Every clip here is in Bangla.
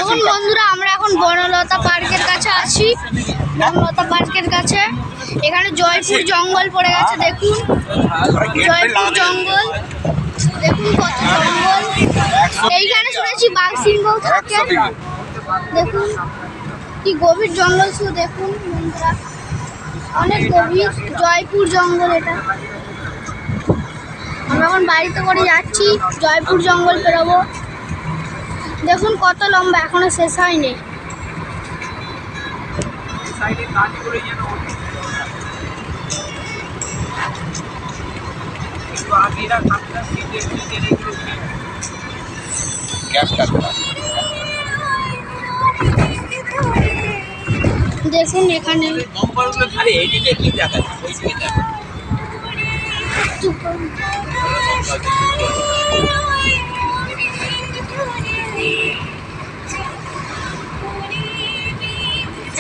দেখুন বন্ধুরা, আমরা এখন বনলতা পার্কের কাছে আছি। বনলতা পার্কের কাছে এখানে জয়পুর জঙ্গল পড়ে গেছে। দেখুন জয়পুর জঙ্গল, দেখুন কত জঙ্গল। এইখানে শুনেছি বাঘ সিংহ থাকে। দেখুন কি গভীর জঙ্গল, শুধু দেখুন বন্ধুরা, অনেক গভীর জয়পুর জঙ্গল। এটা আমরা এখন বাড়িতে করে যাচ্ছি, জয়পুর জঙ্গল পেরোবো। দেখুন কত লম্বা, এখনো শেষ হয়নি। দেখুন এখানে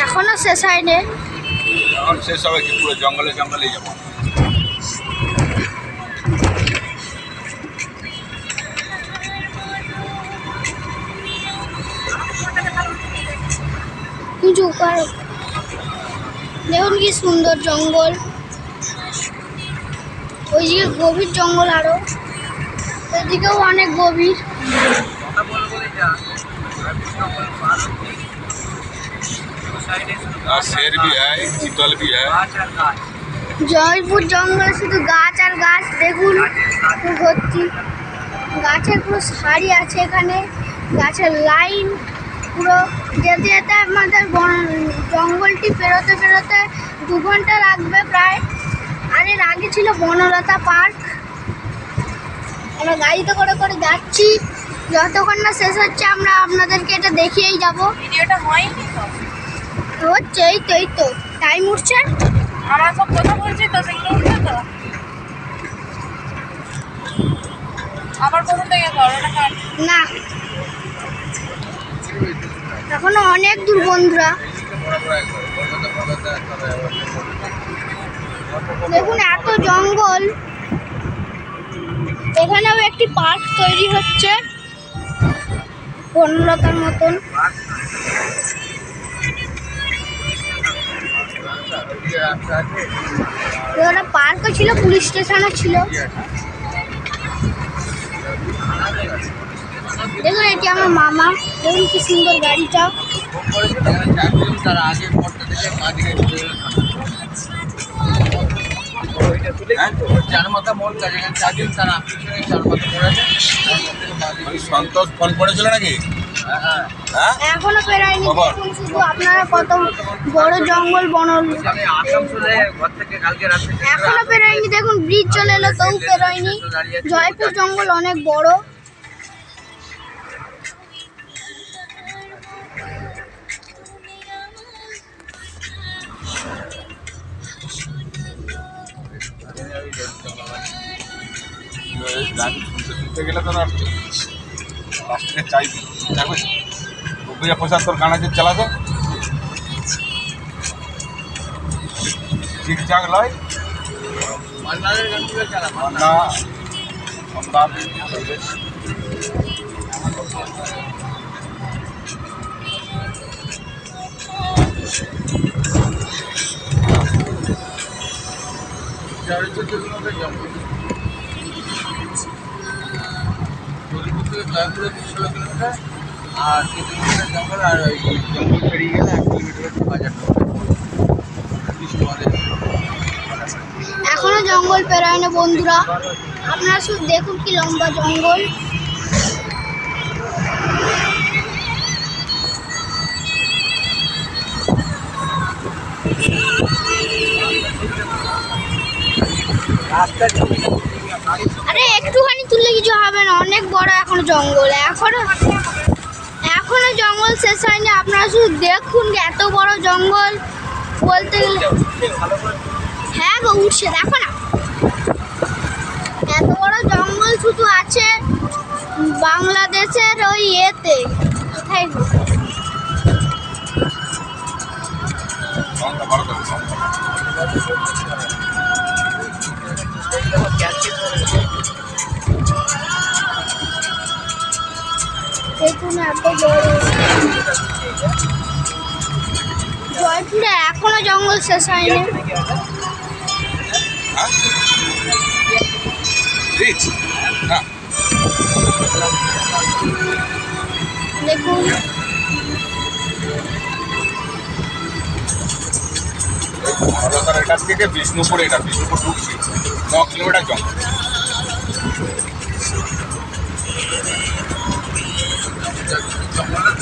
এখনো শেষ হয়নি। শেষ হবে কি, পুরো জঙ্গলে জঙ্গলে যাবো। দেখুন কি সুন্দর জঙ্গল, ওইদিকে গভীর জঙ্গল, আরো এদিকেও অনেক গভীর। शेर भी है, चीतल भी है। জয়পুর জঙ্গলে শুধু গাছ আর গাছ। দেখুন ভর্তি গাছের পুরো সারি আছে এখানে, গাছের লাইন পুরো। যেতে যেতে আমাদের জঙ্গলটি পেরোতে পেরোতে 2 ঘন্টা লাগবে প্রায়। আর এর আগে ছিল বনলতা পার্ক। আমরা গাড়িতে করে করে যাচ্ছি, যতক্ষণ না শেষ হচ্ছে আমরা আপনাদেরকে এটা দেখিয়েই যাব। ভিডিওটা হয়নি তো, হচ্ছে এই তো টাইম উঠছে। আমার সব কথা বলছি তো, সেগুলো উঠছে তো। আবার প্রথম থেকে করো না, এখনো অনেক দূর বন্ধুরা। দেখুন এত জঙ্গল, এখানেও একটি পার্ক তৈরি হচ্ছে বনলতার মতন। ওটা পার্কও ছিল, পুলিশ স্টেশনও ছিল। দেখুন এটি আমার মামা, দেখুন কি সুন্দর গাড়িটা। সন্তোষ ফোন করেছিল নাকি? এখনো পেরায়নি। দেখুন শুধু আপনারা কত বড় জঙ্গল এখনো পেরায়নি। দেখুন ব্রিজ চলে এলো, তাও পেরায়নি। জয়পুর জঙ্গল অনেক বড়। শুনতে গেলে তো লাস্টকে চাই দেখবে 90-75 গানাজের চালাতো ঠিকঠাক নয় না। জয়পুরের 16 কিলোমিটার আর 3 কিলোমিটার জঙ্গল, আর ওই জঙ্গল পেরিয়ে গেলে 1 কিলোমিটার বাজার। এখনো জঙ্গল পেরায় না বন্ধুরা, আপনারা শুধু দেখুন কি লম্বা জঙ্গল। আরে একটুখানি তুললে কিছু হবে না, অনেক বড় এখনো জঙ্গল। এখনো জঙ্গল শেষ হয়নি। আপনারা শুধু দেখুন এত বড় জঙ্গল বলতে গেলে। হ্যাঁ গো উঠছে, দেখো না এত বড় জঙ্গল শুধু আছে বাংলাদেশের ওই এতে। কোথায় গো? দেখুন এত বড়। জয়পুরে এখনো জঙ্গল শেষ হয়নি। হ্যাঁ রিচ হ্যাঁ দেখুন কলকাতার কাছ থেকে বিষ্ণুপুর, এটা বিষ্ণুপুর ঢুকছি 9 কিলোমিটার জঙ্গল। জঙ্গলের